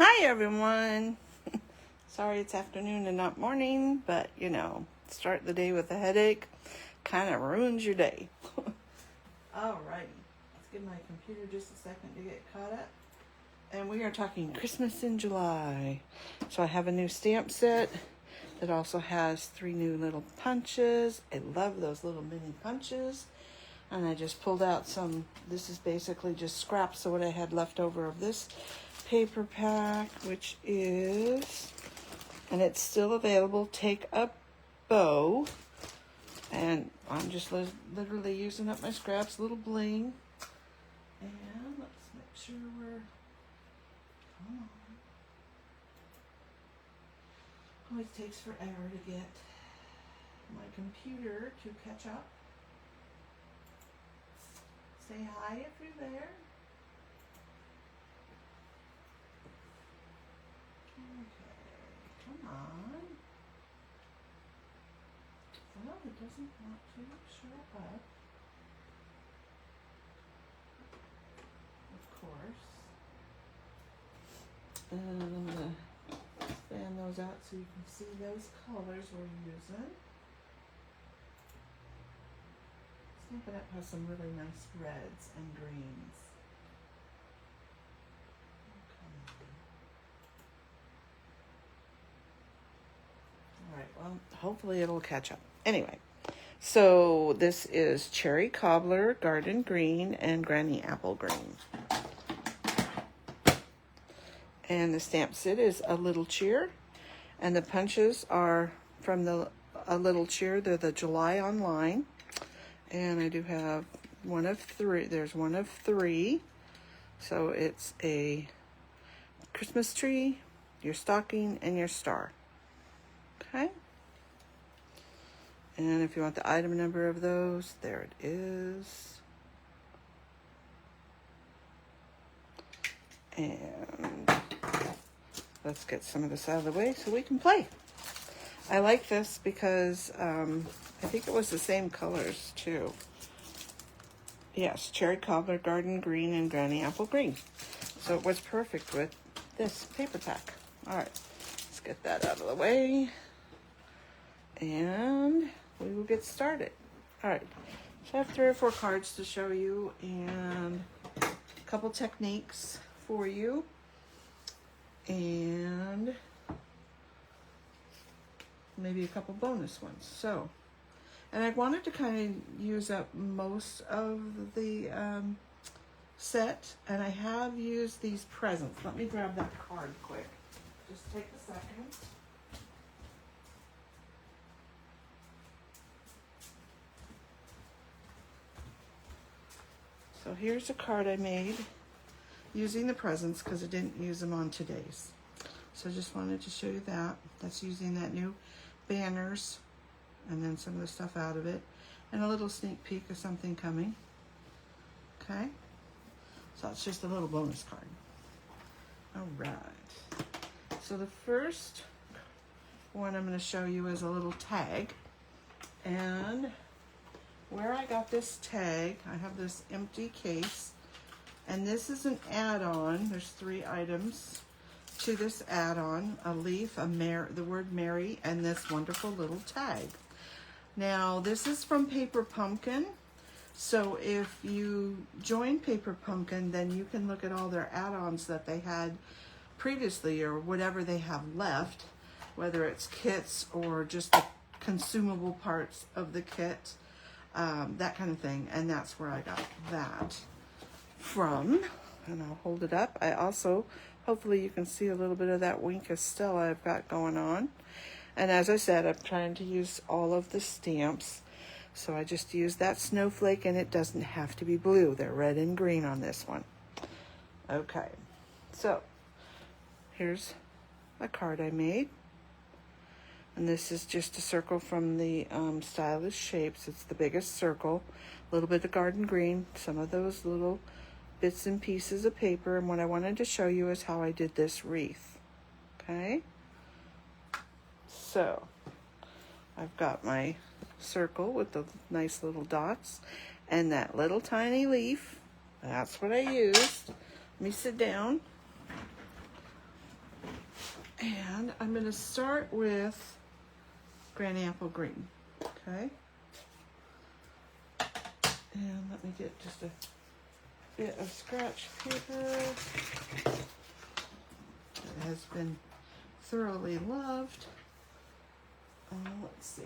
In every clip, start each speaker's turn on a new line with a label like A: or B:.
A: Hi everyone. Sorry it's afternoon and not morning, but you know, start the day with a headache kind of ruins your day. Alrighty, let's give my computer just a second to get caught up. And we are talking Christmas in July. So I have a new stamp set that also has 3 new little punches. I love those little mini punches. And I just pulled out some, this is basically just scraps of what I had left over of this paper pack, which is, and it's still available, Take a Bow. And I'm just literally using up my scraps, little bling. And let's make sure we're, come on. Always takes forever to get my computer to catch up. Say hi if you're there. Okay, come on. Well, it doesn't want to show up. Of course. And I'm going to expand those out so you can see those colors we're using. Stampin' Up has some really nice reds and greens. Alright, well, hopefully it'll catch up. Anyway, so this is Cherry Cobbler, Garden Green, and Granny Apple Green. And the stamp set is A Little Cheer. And the punches are from the A Little Cheer. They're the July Online. And I do have one of 3. There's one of 3. So it's a Christmas tree, your stocking, and your star. Okay. And if you want the item number of those, there it is. And let's get some of this out of the way so we can play. I like this because I think it was the same colors too. Yes, Cherry Cobbler, Garden Green, and Granny Apple Green. So it was perfect with this paper pack. All right, let's get that out of the way. And we will get started. All right, so I have 3 or 4 cards to show you and a couple techniques for you. And maybe a couple bonus ones. So, and I wanted to kind of use up most of the set, and I have used these presents. Let me grab that card quick. Just take a second. So here's a card I made using the presents because I didn't use them on today's. So I just wanted to show you that. That's using that new banners and then some of the stuff out of it and a little sneak peek of something coming. Okay, so it's just a little bonus card. All right, so the first one I'm going to show you is a little tag, and where I got this tag, I have this empty case, and this is an add-on. There's 3 items to this add-on: a leaf, the word Mary, and this wonderful little tag. Now, this is from Paper Pumpkin. So if you join Paper Pumpkin, then you can look at all their add-ons that they had previously or whatever they have left, whether it's kits or just the consumable parts of the kit, that kind of thing. And that's where I got that from. And I'll hold it up. I also, hopefully you can see a little bit of that Wink of Stella I've got going on. And as I said, I'm trying to use all of the stamps. So I just used that snowflake, and it doesn't have to be blue. They're red and green on this one. Okay, so here's a card I made. And this is just a circle from the Stylish Shapes. It's the biggest circle. A little bit of garden green, some of those little bits and pieces of paper. And what I wanted to show you is how I did this wreath. Okay? So, I've got my circle with the nice little dots and that little tiny leaf. That's what I used. Let me sit down. And I'm going to start with Granny Apple Green, okay? And let me get just a bit of scratch paper. It has been thoroughly loved. Let's see.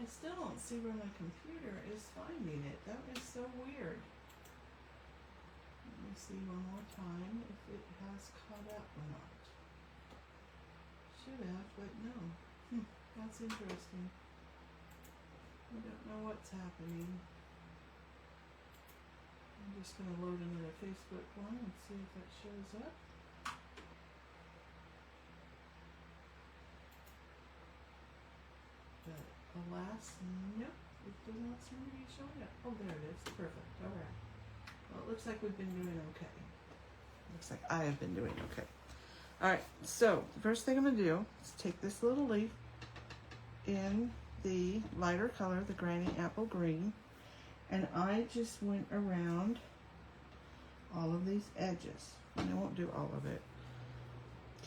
A: I still don't see where my computer is finding it. That is so weird. Let me see one more time if it has caught up or not. Should have, but no. That's interesting. I don't know what's happening. I'm just going to load another Facebook one and see if that shows up. But alas, nope, it does not seem to be showing up. Oh, there it is. Perfect. All right. Well, it looks like we've been doing okay. Looks like I have been doing okay. All right, so the first thing I'm going to do is take this little leaf in the lighter color, the Granny Apple Green, and I just went around all of these edges. And I won't do all of it.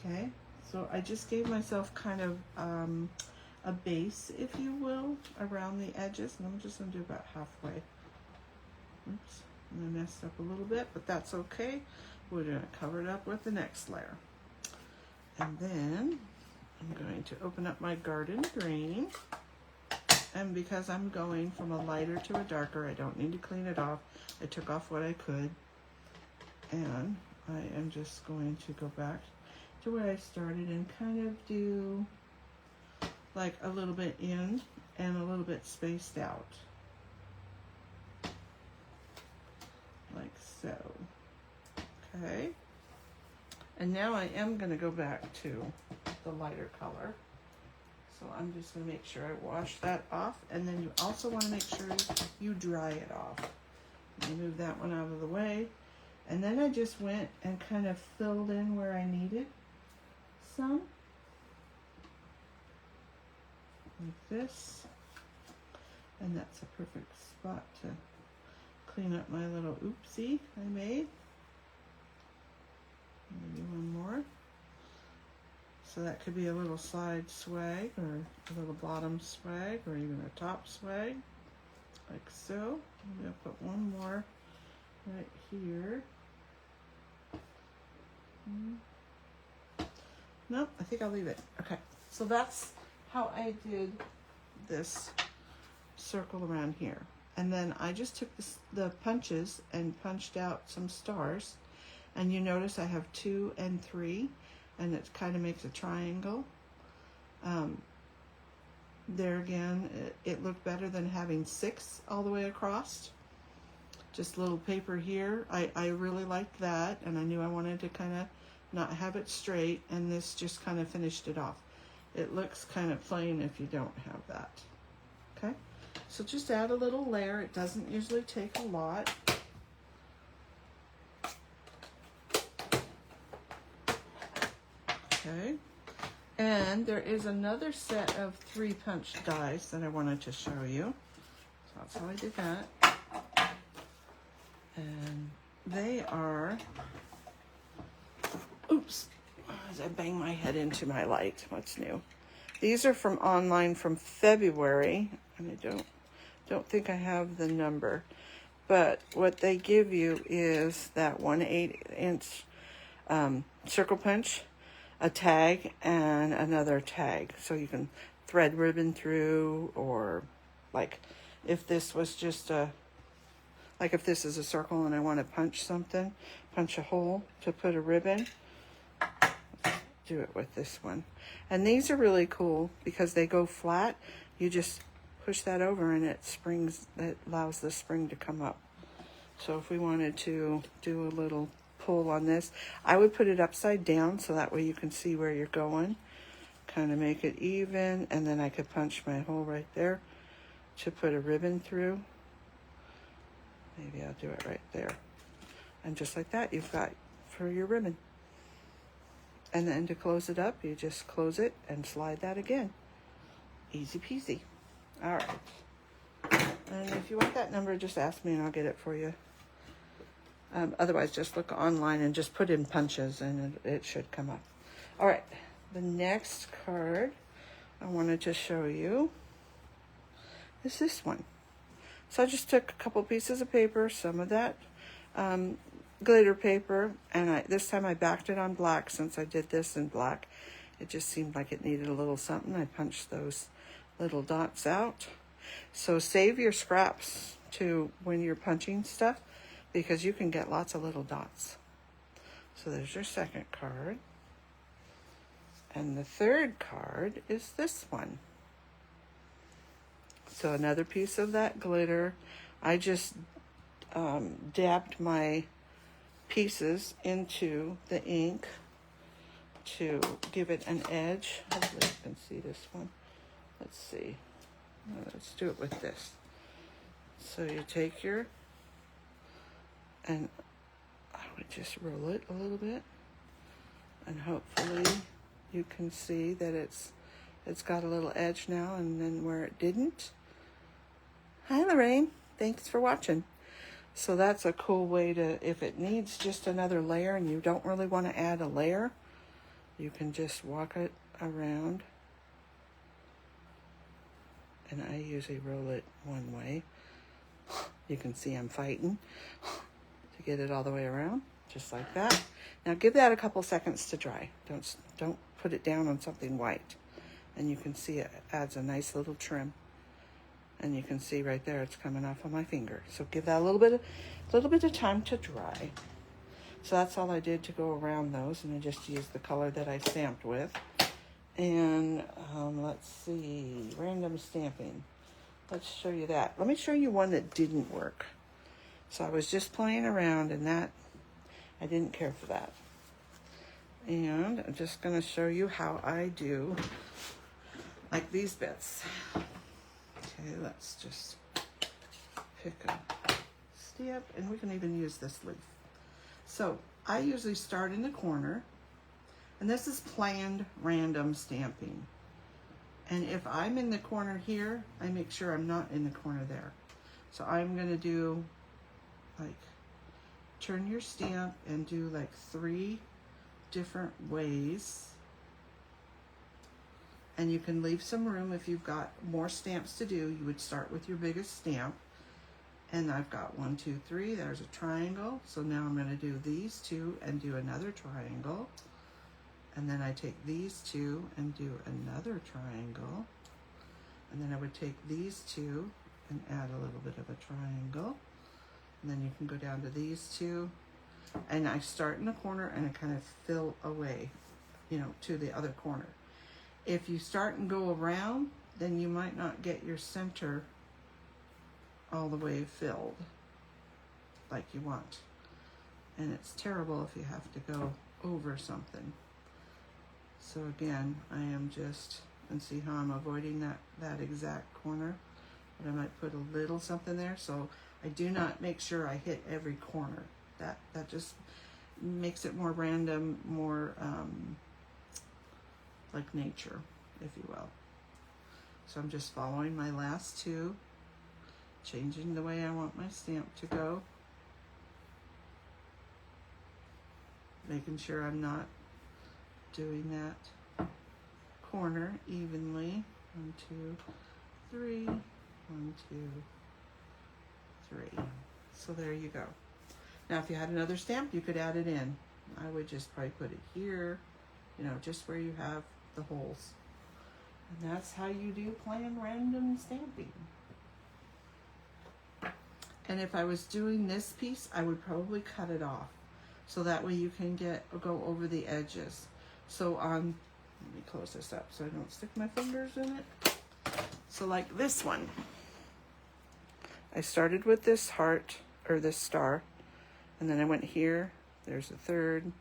A: Okay, so I just gave myself kind of a base, if you will, around the edges, and I'm just going to do about halfway. Oops, I messed up a little bit, but that's okay. We're going to cover it up with the next layer. And then I'm going to open up my Garden Green. And because I'm going from a lighter to a darker, I don't need to clean it off. I took off what I could. And I am just going to go back to where I started and kind of do like a little bit in and a little bit spaced out. Like so. Okay. And now I am going to go back to the lighter color. So I'm just going to make sure I wash that off. And then you also want to make sure you dry it off. Let me move that one out of the way. And then I just went and kind of filled in where I needed some. Like this. And that's a perfect spot to clean up my little oopsie I made. Maybe one more. So that could be a little side swag or a little bottom swag or even a top swag. Like so. Maybe I'll put one more right here. Nope, I think I'll leave it. Okay, so that's how I did this circle around here. And then I just took the punches and punched out some stars. And you notice I have 2 and 3, and it kind of makes a triangle. There again, it looked better than having 6 all the way across. Just little paper here. I really liked that, and I knew I wanted to kind of not have it straight, and this just kind of finished it off. It looks kind of plain if you don't have that. Okay, so just add a little layer. It doesn't usually take a lot. Okay, and there is another set of 3 punch dies that I wanted to show you. So that's how I did that. And they are, oops, as I bang my head into my light, what's new? These are from online from February, and I don't think I have the number, but what they give you is that 1/8 inch circle punch, a tag, and another tag. So you can thread ribbon through, or like if this was just like if this is a circle and I want to punch something, punch a hole to put a ribbon, do it with this one. And these are really cool because they go flat. You just push that over and it springs, it allows the spring to come up. So if we wanted to do a little pull on this, I would put it upside down so that way you can see where you're going. Kind of make it even, and then I could punch my hole right there to put a ribbon through. Maybe I'll do it right there. And just like that, you've got for your ribbon. And then to close it up, you just close it and slide that again. Easy peasy. All right. And if you want that number, just ask me and I'll get it for you. Otherwise, just look online and just put in punches and it should come up. All right, the next card I wanted to show you is this one. So I just took a couple pieces of paper, some of that glitter paper, and this time I backed it on black. Since I did this in black, it just seemed like it needed a little something. I punched those little dots out. So save your scraps to when you're punching stuff, because you can get lots of little dots. So there's your second card. And the third card is this one. So another piece of that glitter. I just dabbed my pieces into the ink to give it an edge. Hopefully you can see this one. Let's see. Let's do it with this. So you take your, and I would just roll it a little bit, and hopefully you can see that it's got a little edge now, and then where it didn't. Hi Lorraine, thanks for watching. So that's a cool way to, if it needs just another layer and you don't really want to add a layer, you can just walk it around. And I usually roll it one way. You can see I'm fighting to get it all the way around, just like that. Now give that a couple seconds to dry. Don't put it down on something white. And you can see it adds a nice little trim. And you can see right there it's coming off of my finger. So give that a little bit of time to dry. So that's all I did to go around those, and I just used the color that I stamped with. And let's see, random stamping. Let's show you that. Let me show you one that didn't work. So I was just playing around, and that, I didn't care for that. And I'm just gonna show you how I do like these bits. Okay, let's just pick a stamp, and we can even use this leaf. So I usually start in the corner, and this is planned random stamping. And if I'm in the corner here, I make sure I'm not in the corner there. So I'm gonna do like, turn your stamp and do like 3 different ways. And you can leave some room if you've got more stamps to do. You would start with your biggest stamp. And I've got 1, 2, 3, there's a triangle. So now I'm gonna do these 2 and do another triangle. And then I take these 2 and do another triangle. And then I would take these 2 and add a little bit of a triangle. And then you can go down to these 2. And I start in the corner and I kind of fill away, you know, to the other corner. If you start and go around, then you might not get your center all the way filled like you want. And it's terrible if you have to go over something. So again, I am just, and see how I'm avoiding that exact corner, but I might put a little something there. So I do not make sure I hit every corner. That just makes it more random, more like nature, if you will. So I'm just following my last 2, changing the way I want my stamp to go, making sure I'm not doing that corner evenly. 1, 2, 3, 1, 2, 3. So there you go. Now if you had another stamp, you could add it in. I would just probably put it here, you know, just where you have the holes. And that's how you do planned random stamping. And if I was doing this piece, I would probably cut it off, so that way you can go over the edges. So let me close this up so I don't stick my fingers in it. So like this one, I started with this heart, or this star, and then I went here, there's a third,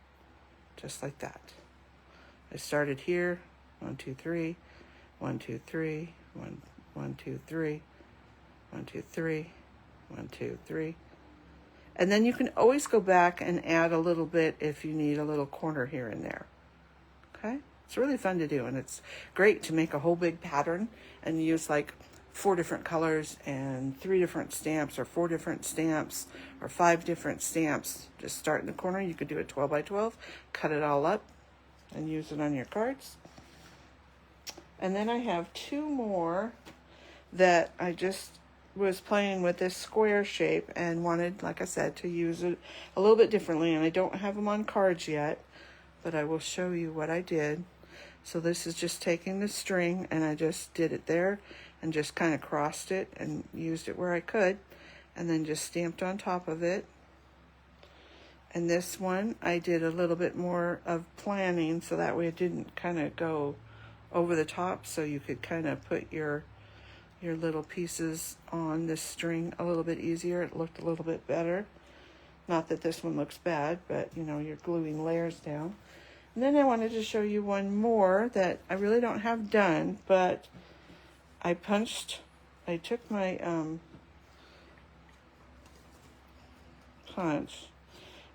A: just like that. I started here, 1, 2, 3, 1, 2, 3, 1, 1, 2, 3, 1, 2, 3, 1, 2, 3. And then you can always go back and add a little bit if you need a little corner here and there. Okay? It's really fun to do, and it's great to make a whole big pattern and use like 4 different colors and 3 different stamps, or 4 different stamps, or 5 different stamps. Just start in the corner. You could do a 12 by 12, cut it all up, and use it on your cards. And then I have 2 more that I just was playing with this square shape and wanted, like I said, to use it a little bit differently. And I don't have them on cards yet, but I will show you what I did. So this is just taking the string, and I just did it there and just kind of crossed it and used it where I could, and then just stamped on top of it. And this one, I did a little bit more of planning, so that way it didn't kind of go over the top, so you could kind of put your little pieces on this string a little bit easier. It looked a little bit better. Not that this one looks bad, but you know, you're gluing layers down. And then I wanted to show you one more that I really don't have done, but I took my punch,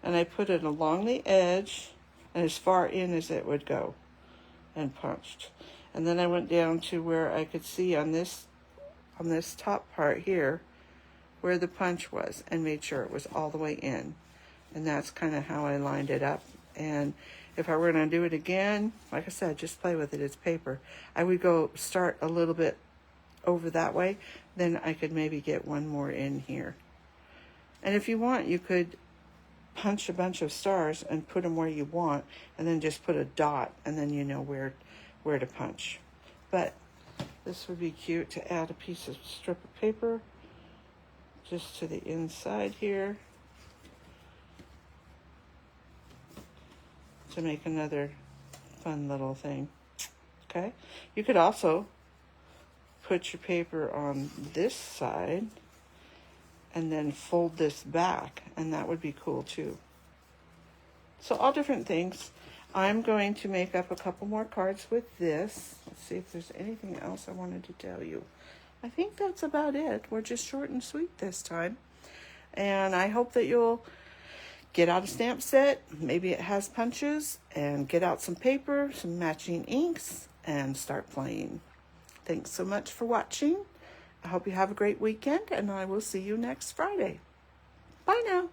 A: and I put it along the edge and as far in as it would go, and punched. And then I went down to where I could see on this top part here where the punch was, and made sure it was all the way in. And that's kind of how I lined it up. And if I were going to do it again, like I said, just play with it. It's paper. I would go start a little bit over that way, then I could maybe get one more in here. And if you want, you could punch a bunch of stars and put them where you want, and then just put a dot, and then you know where to punch. But this would be cute to add a piece of strip of paper just to the inside here to make another fun little thing. Okay, you could also put your paper on this side and then fold this back, and that would be cool too. So all different things. I'm going to make up a couple more cards with this. Let's see if there's anything else I wanted to tell you. I think that's about it. We're just short and sweet this time. And I hope that you'll get out a stamp set. Maybe it has punches, and get out some paper, some matching inks, and start playing. Thanks so much for watching. I hope you have a great weekend, and I will see you next Friday. Bye now.